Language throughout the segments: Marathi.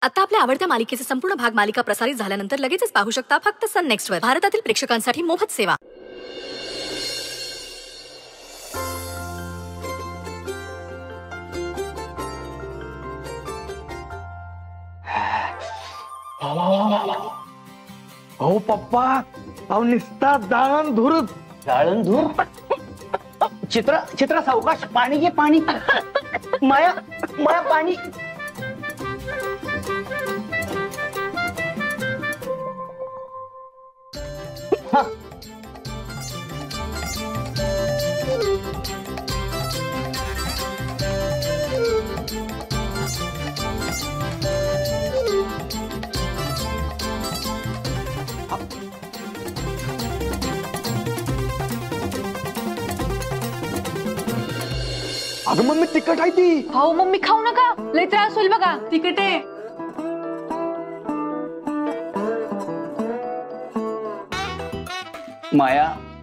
आता आपल्या आवडत्या मालिकेचे संपूर्ण भाग मालिका प्रसारित झाल्यानंतर लगेचच पाहू शकता फक्त सन नेक्स्ट वर. भारतातील प्रेक्षकांसाठी मोफत सेवा. हो पप्पा, अहो निसता जाळण धूर. चित्रा सावकाश, पाणी घे पाणी. माया पाणी. अगं मम्मी तिखट आहे ती. हो मम्मी खाऊ नका, लय त्रास होईल बघा. तिखट आहे.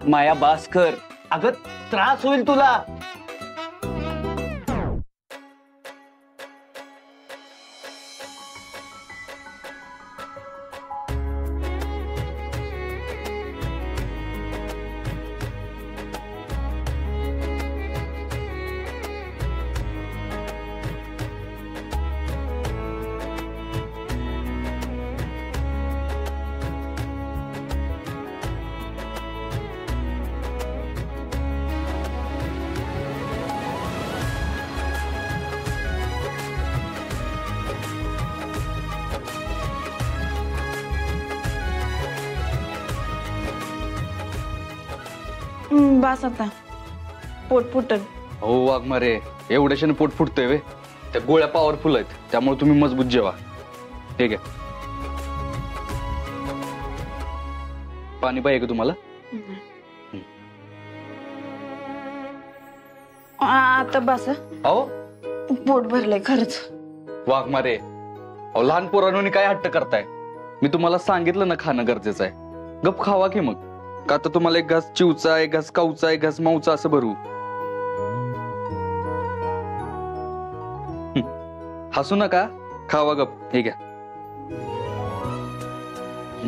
माया बास कर. अगं त्रास होईल तुला. बास आता, पोट फुटल. हो वाघमारे, एवढ्याशाने पोट फुटतंय वे. त्या गोळ्या पॉवरफुल आहेत, त्यामुळे तुम्ही मजबूत जेवा. ठीक आहे. पाणी पाहिजे का तुम्हाला? आता बास. अहो पोट भरलंय खरंच. वाघमारे, अहो लहान पोरांनी काय हट्ट करताय? मी तुम्हाला सांगितलं ना खाणं गरजेचं आहे. गप खावा की मग. का तर तुम्हाला एक घास चिवचा, एक घास काऊचा, एक घास माऊचा असं भरू. हसू नका, खावा गप. हे घ्या,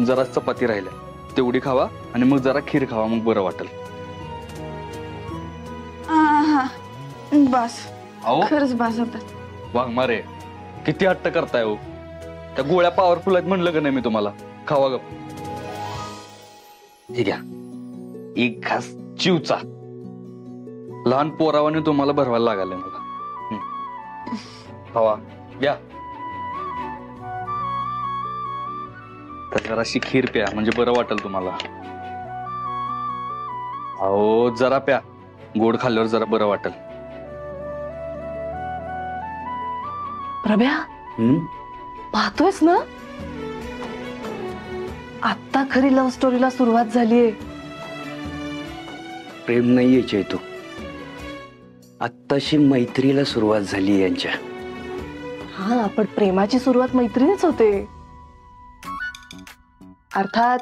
जरा चपाती राहिल्या तेवढी खावा आणि मग जरा खीर खावा, मग बरं वाटेल. बास. खरंच बास आता. वाघमारे, किती हट्ट करताय हो? त्या गोळ्या पॉवरफुल आहेत म्हणलं का नाही मी तुम्हाला? खावा गप. हे घ्या, एक घास चिवचा. लहान पोरावाने तुम्हाला भरवायला लागायला मला. खावा, घ्या. तर जराशी खीर प्या, म्हणजे बरं वाटेल तुम्हाला. अहो जरा प्या, गोड खाल्ल्यावर जरा बरं वाटेल. प्रभ्या, पाहतोयस ना, आता खरी लव्ह स्टोरीला सुरुवात झालीये. प्रेम नाहीये चैतू, आत्ताशी मैत्रीला सुरुवात झाली यांच्या. हा, पण प्रेमाची सुरुवात मैत्रीनेच होते. अर्थात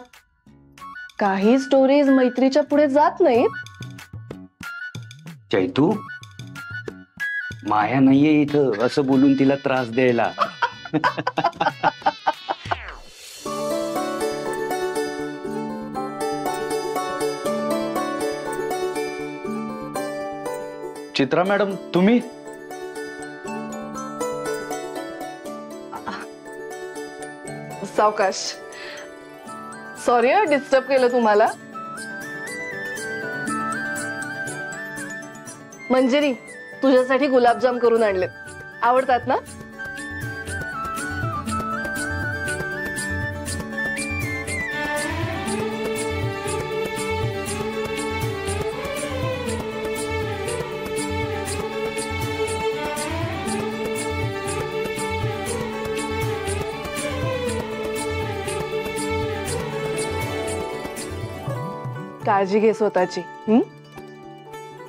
काही स्टोरीज मैत्रीच्या पुढे जात नाहीत. चैतू, माया नाहीये इथं असं बोलून तिला त्रास द्यायला. चित्रा मॅडम, तुम्ही? सावकाश. सॉरी डिस्टर्ब केलं तुम्हाला. मंजिरी, तुझ्यासाठी गुलाबजाम करून आणलेत. आवडतात ना? काळजी घे स्वतःची.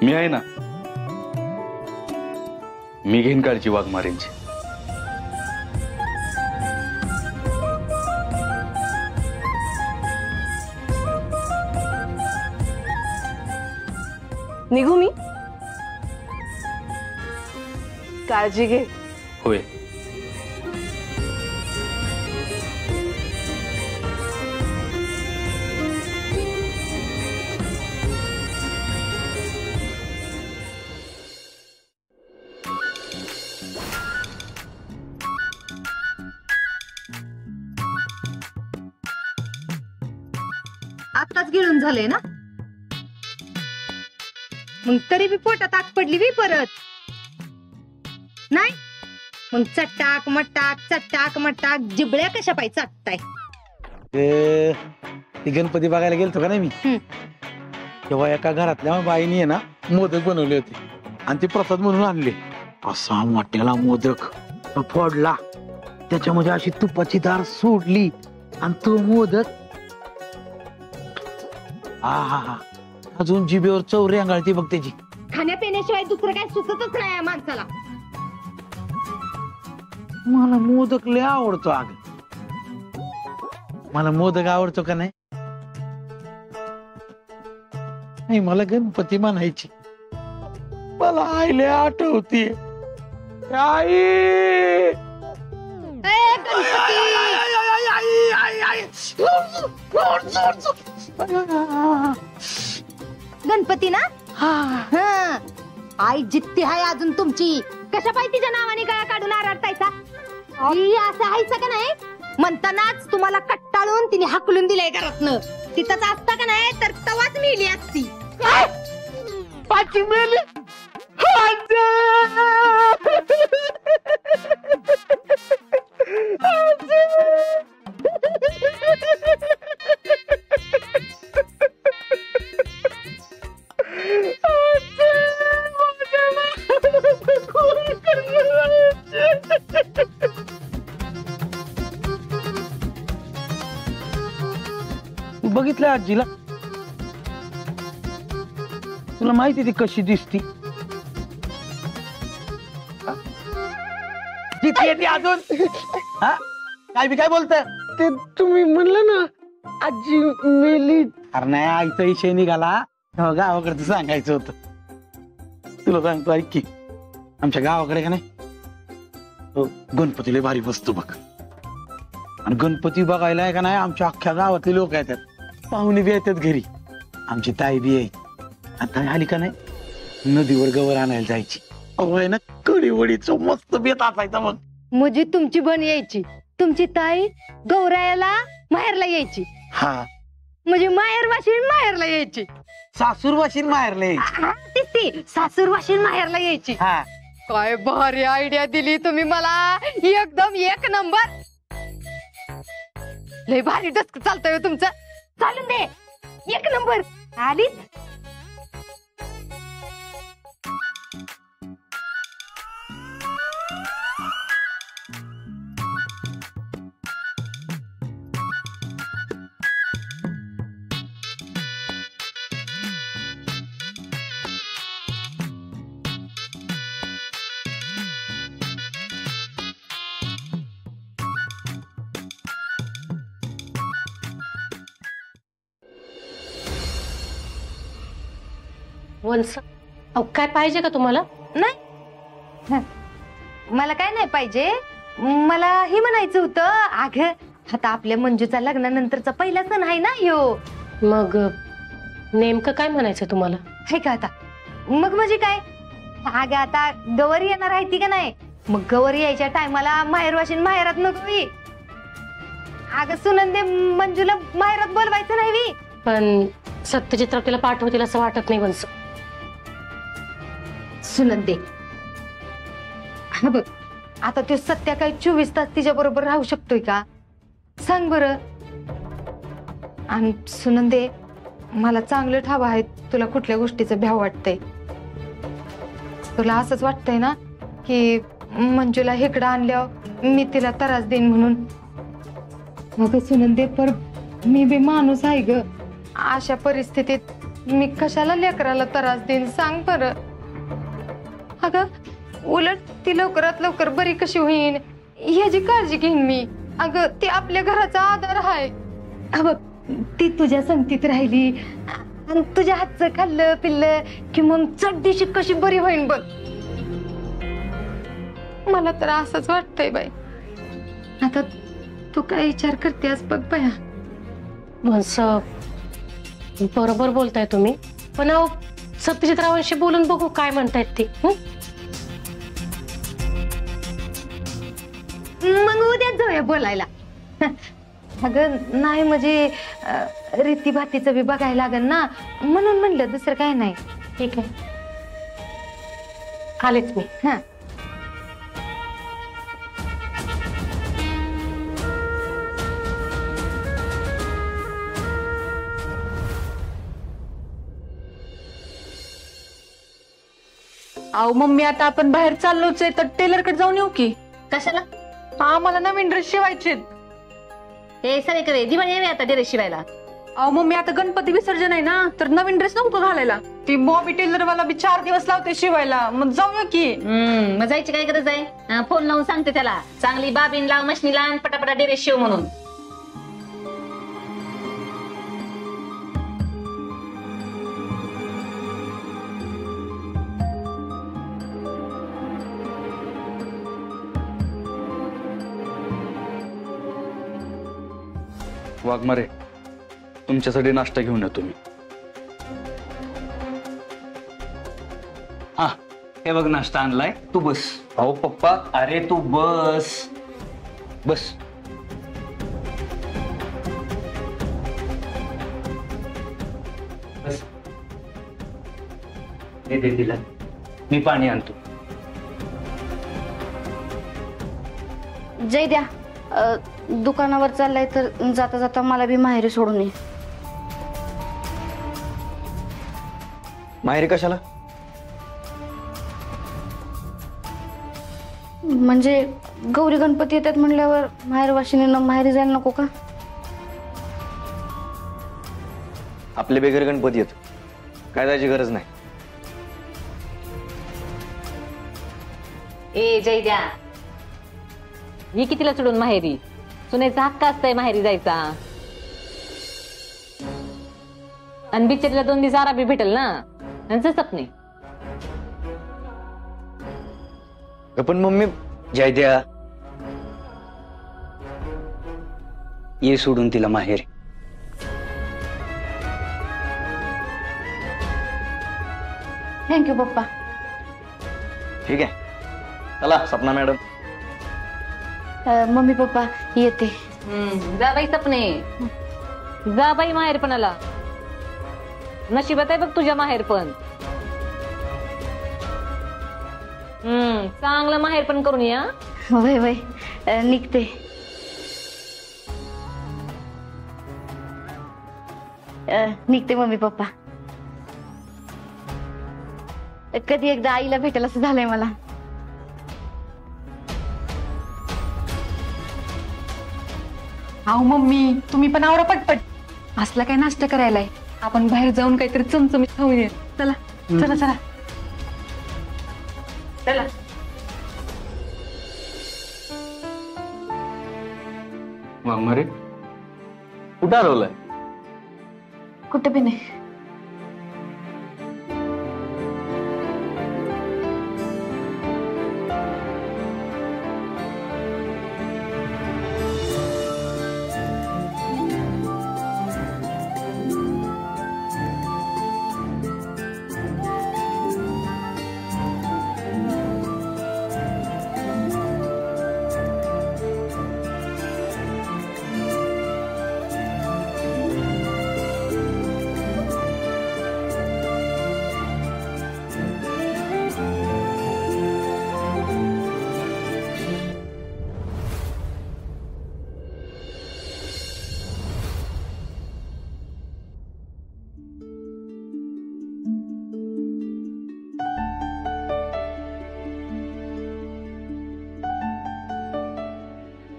मी आहे ना, मी घेईन काळजी वाघमारेंची. निघू मी? काळजी घे. होय. आताच गिळून झालंय ना, मग तरी बी पोटात आग पडली बी परत नाही. मग चट्टाक मट्टाक जिबळ्या कशा पाहिजे चाटताय. ती गणपती बघायला गेलतो का नाही मी, तेव्हा एका घरातल्या बाईनी आहे ना मोदक बनवले होते आणि ते प्रसाद म्हणून आणले. असा मोठ्याला मोदक तो फोडला, त्याच्यामध्ये अशी तुपाची धार सोडली आणि तो मोदक हा अजून जिभेवर चव रेंगाळती बघ त्याची. खाण्यापिण्याशिवाय दुसरं काय सुचतच नाही या माणसाला. मला मोदक लय आवडतो. अग मला मोदक आवडतो का नाही, मला गणपती म्हणायची. मला आईले आठवते. आई गणपती ना, आई जित्ती हाय अजून तुमची. कशा पाहिजे तिच्या नावाने गळा काढून आरडतायचा. असं हायचं का नाही, म्हणतानाच तुम्हाला कट्टाळून तिने हाकलून दिलंय घरातनं. तिथंच असता का नाही तर तवाच मेली असती. पाची मेली. बघितलं आजीला, तुला माहिती ती कशी दिसती. अजून काय बी काय बोलत ते तुम्ही म्हणलं ना आजी मेली. अरे नाही, आईचा विषय निघाला तेव्हा गावाकडे सांगायचं होतं. तुला सांगतो ऐक की, आमच्या गावाकडे का नाही गणपतीला भारी बसतो बघ. आणि गणपती बघायला आहे का नाही, आमच्या अख्ख्या गावातले लोक येतात, पाहुणे बी येतात घरी. आमची ताई बी आहे. आता आली का नाही नदीवर गवर आणायला जायची. अहो ना कडी वडीच मस्त बेत असायचा मग. म्हणजे तुमची बन यायची, तुमची ताई गौरायाला माहेरला यायची. हा म्हणजे माहेर वाशीन माहेरला यायची. सासूर वाशीन माहेरला यायची. तीच ती सासूर वाशीन माहेरला यायची. हा काय भारी आयडिया दिली तुम्ही मला, एकदम एक नंबर. लय भारी डस्क चालतंय तुमचं. चालून दे, एक नंबर. आलीच वंस, अहो काय पाहिजे का तुम्हाला? नाही, मला काय नाही पाहिजे. मला हे म्हणायचं होतं, अगं आता आपल्या मंजूचा लग्नानंतरचा पहिला सण आहे ना ह्यो. मग नेमकं काय म्हणायचं तुम्हाला? हे का आता मग म्हणजे काय, अगं आता गौरी येणार आहे ती का नाही, मग गौरी यायच्या टायमाला माहेर वाशीन माहेरात नको. अगं सुनंदे मंजूला माहेरात बोलवायचं नाही. पण सत्यजित तिला पाठवतील असं वाटत नाही वंस. सुनंदे हा बघ, आता तो सत्या काही 24 तास तिच्या बरोबर राहू शकतोय का सांग बरं. आणि सुनंदे मला चांगलं ठाव आहे तुला कुठल्या गोष्टीचं भ्याव वाटतंय. तुला असंच वाटतंय ना की मंजूला इकडं आणल्यावर मी तिला त्रास देईन म्हणून. मग सुनंदे पर मी बी माणूस आहे ग. अशा परिस्थितीत मी कशाला लेकराला त्रास देईन सांग बरं. अगं उलट ती लवकरात लवकर बरी कशी होईन ह्याची काळजी घेईन मी. अगं ती आपल्या घराचा आधार आहे. बघ ती तुझ्या संगतीत राहिली आणि तुझ्या हातचं खाल्लं पिल्लं की मग चढदिशी कशी बरी होईन बघ. मला तर असंच वाटतंय बाई. आता तू काय विचार करतेस बघ बया. वंस, बरोबर बोलताय तुम्ही, पण अहो सत्यजितरावांशी बोलून बघू काय म्हणतायत ते. मग उद्याच जाऊया बोलायला. अगं नाही म्हणजे रीती भातीचं बी बघायला लागेल ना, म्हणून म्हणलं, दुसरं काय नाही. ठीक आहे, आलेच मी. हा. अहो मम्मी, आता आपण बाहेर चाललोच आहे, तर टेलरकडे जाऊन येऊ की? कशाला? आम्हाला नवीन ड्रेस शिवायचे. हे सगळे करे दिवाळी यावी आता ड्रेस शिवायला. अहो मम्मी, आता गणपती विसर्जन आहे ना, तर नवीन ड्रेस नको घालायला. ती बॉबी टेलर वाला बी 4 दिवस लावते शिवायला, मग जाऊया की. मग जायची काय गरज आहे? फोन लावून सांगते त्याला, चांगली बाबीन लाव, मशनीला आणि पटापटा ड्रेस शिव म्हणून. वाघमारे, तुमच्यासाठी नाश्ता घेऊन येतो मी. हा, हे बघ नाश्ता आणलाय, तू बस. अहो पप्पा, अरे तू बस बस. बस. दे तिला, मी पाणी आणतो. जय द्या, दुकानावर चाललाय तर जाता जाता मला बी माहेरी सोडून ये. माहेरी कशाला? म्हणजे गौरी गणपती येतात म्हणल्यावर माहेर वाशिनीनं माहेरी जायला नको का? आपले बेगर गणपती येत, काय जायची गरज नाही. ए जय द्या, ही कितीला सोडून माहेरी? सुनेचा हक्क असतंय माहेरी जायचा. आणि बिचारीला 2 दिवस आरामी भेटेल ना, त्यांचं सपने. पण मम्मी, जय द्या, ये सोडून तिला माहेर. थँक्यू पप्पा. ठीक आहे, चला सपना मॅडम. मम्मी पप्पा येते. जा बाई सपने, जा बाई माहेरपणाला. नशिबात आहे बघ तुझ्या माहेरपण. चांगलं माहेरपण करून या. वय वय, निघते. निघते मम्मी पप्पा. कधी एकदा आईला भेटेल असं झालंय मला. अहो मम्मी, तुम्ही पण आवरा पटपट. असला काय नाश्ता करायलाय, आपण बाहेर जाऊन काहीतरी चमचमीत खाऊन ये. चला चला चला चला. वाघमारे, कुठं हरवलाय? कुठे बी नाही.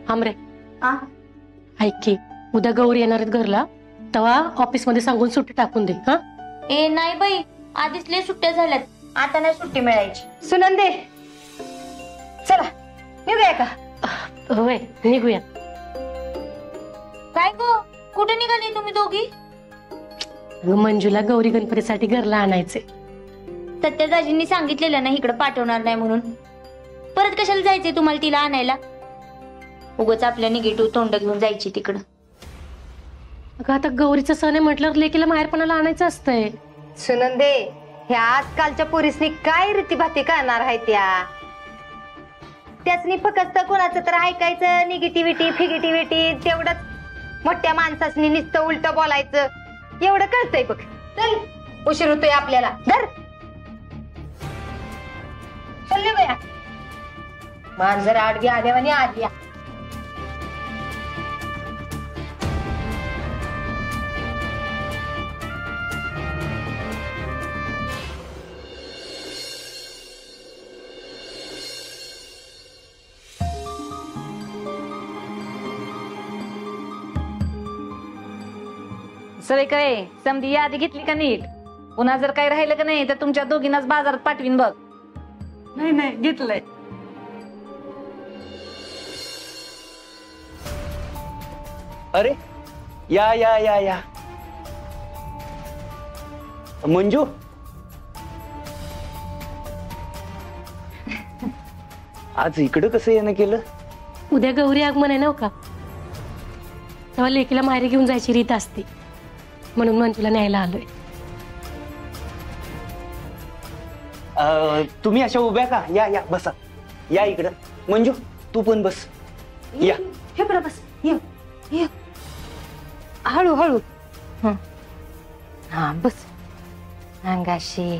हमरे, ऐक की, उद्या गौरी येणार आहेत घरला, तेव्हा ऑफिस मध्ये सांगून सुट्टी टाकून दे. हा, ए नाही बाई, आधीच लय सुट्ट्या झाल्यात, आता नाही सुट्टी मिळायची. सुनंदे, चला निघूया का? होय, निघूया. काय गो, कुठे निघाली तुम्ही दोघी? मंजूला गौरी गणपतीसाठी घरला आणायचे. सत्यादाजींनी सांगितलेलं ना इकडे पाठवणार नाही म्हणून. परत कशाला जायचंय तुम्हाला तिला आणायला? उगाच आपल्या निगेटिव्ह तोंड घेऊन जायची तिकडं. अगं आता गौरीचं सण आहे म्हटल्यावर लेकीला माहेरपणाला आणायचं असतंय. सुनंदे, ह्या आजकालच्या पोरीसनी काय रीतीभाती करणार आहे त्याचनी फक्त कोणाचं तर ऐकायचं, निगेटिव्हिटी फिगेटिव्हिटी तेवढंच. मोठ्या माणसासनी नुसतं उलट बोलायचं एवढं कळतंय बघ. चल उशीर होतोय आपल्याला. धर चल बया मांजर आडवी आल्यावानी आल्या. सगळे काय समधी यादी घेतली का नीट? पुन्हा जर काही राहिलं का नाही तर तुमच्या दोघींनाच बाजारात पाठवीन बघ. नाही नाही घेतलंय. अरे या या या या मंजू, आज इकडं कसं येणं केलं? उद्या गौरी आगमन आहे ना का, तेव्हा लेकीला माहेरी घेऊन जायची रीत असते म्हणून मंजूला न्यायला आलोय. तुम्ही अशा उभ्या का? या या बसा. या इकडं. मंजू तू पण बस. या इकडं बस. ये हळू हळू. हा बस अंगाशी.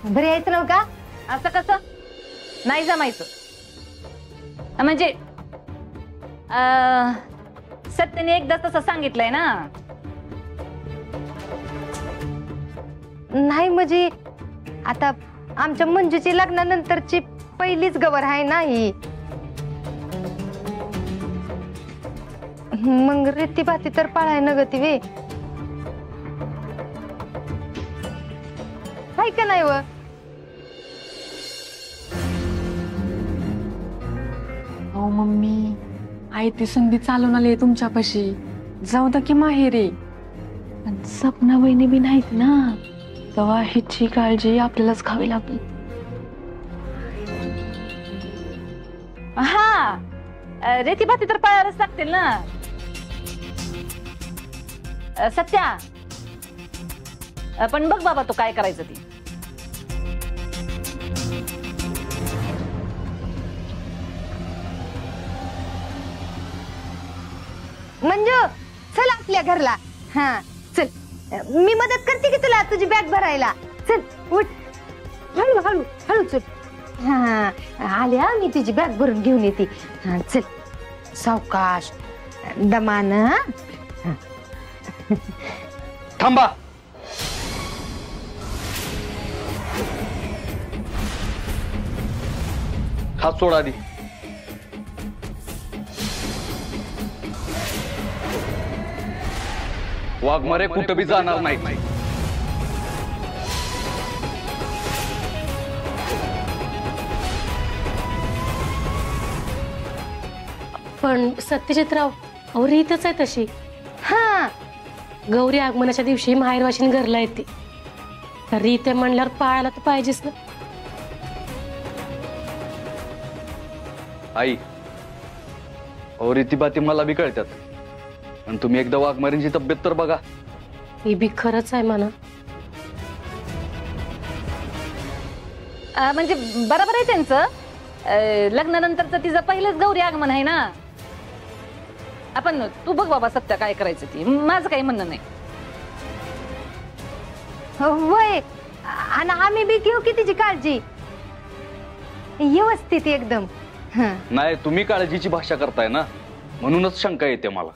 बरं यायचं नव्ह का? असं कसं नाही जमायचं? म्हणजे सत्याने एकदा तसं सांगितलंय ना. नाही म्हणजे आता आमच्या मंजूची लग्नानंतरची पहिलीच गवर आहे ना ही. मग रीती भाती तर पाळाय न गती वे हाय का नाही? व हो मम्मी, आई ती संधी चालून आली तुमच्यापाशी. जाऊ दा की माहेरी. पण सपना वहिनी बी नाहीत ना, तेव्हा हिची काळजी आपल्यालाच घ्यावी लागली. हा रेती भाती तर पाळायलाच लागतील ना. सत्या पण बघ बाबा तू काय करायचं ती. मंजू चल आपल्या घरला. हा चल मी मदत करते की तुला तुझी बॅग भरायला. चल उठ हळू हळू हळू चल. हा आल्या मी तुझी बॅग भरून घेऊन येते. हा चल सावकाश दमान. थांबा. हात सोडा आधी. वाघमारे कुठं बी जाणार नाही. पण सत्यजितराव अहो रीतच आहे तशी. हा गौरी आगमनाच्या दिवशी माहेरवाशीन घरला येते, तर रीत आहे म्हणल्यावर पाळायला तर पाहिजेच ना. आई अहो रीतीबाती मला बी कळतात, पण तुम्ही एकदा वाघमारींची तब्येत तर बघा. ही बी खरंच आहे म्हणा. म्हणजे बरोबर आहे त्यांचं. लग्नानंतरचं तिचं पहिलंच गौरी आगमन आहे ना. आपण तू बघ बाबा सत्या काय करायचं ती, माझं काही म्हणणं नाही. वय आणि आम्ही बी घेऊ की तिची काळजी व्यवस्थित एकदम. नाही तुम्ही काळजीची भाषा करताय ना, म्हणूनच शंका येते मला.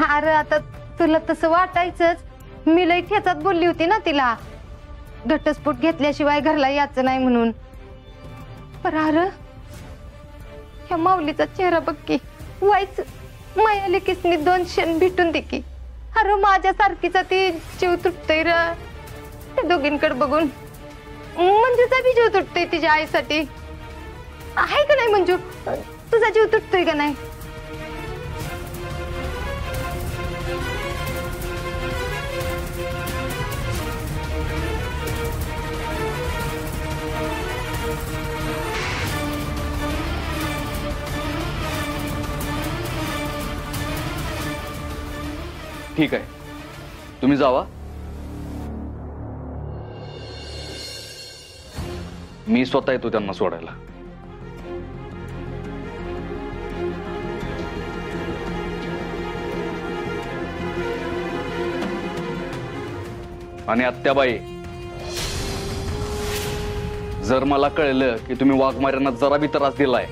अरे आता तुला तसं वाटायचंच. मी लई ठेचात बोलली होती ना तिला, घटस्फोट घेतल्याशिवाय घरला यायचं नाही म्हणून. पर अरे ह्या माऊलीचा चेहरा बघ की, व्हायच माया लेकीसनी 2 क्षण भेटून दे की. अरे माझ्या सारखीचा ती जीव तुटतोय र त्या दोघींकडे बघून. मंजूचा बी जीव तुटतोय तिच्या आईसाठी. आहे का नाही मंजू? तुझा जीव तुटतोय का नाही? ठीक आहे, तुम्ही जावा, मी स्वतः येतो त्यांना सोडायला. आणि आत्याबाई, जर मला कळलं की तुम्ही वाघमाऱ्यांना जरा बी त्रास दिलाय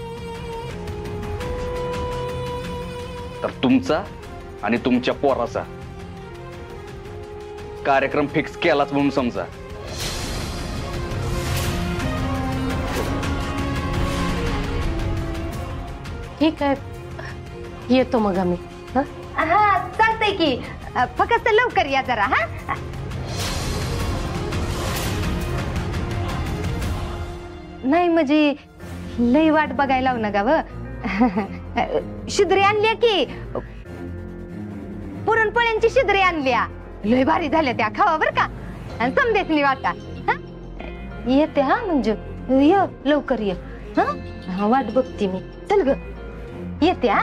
तर तुमचा आणि तुमच्या पोराचा कार्यक्रम फिक्स केलाच म्हणून समजा. ठीक आहे, येतो मग आम्ही. हं? हा चालतंय की, फक्त लवकर या जरा. हा नाही म्हणजे लई वाट बघायला लावू नका व. शिदरी आणल्या की, पुरणपोळ्यांची शिदरी आणल्या, लय भारी झाल्या त्या, खावा बर का. आणि समजेच नाही वाटा. येते हा म्हणजे, ये लवकर ये. हा वाट बघते मी. चल ग, येते. हा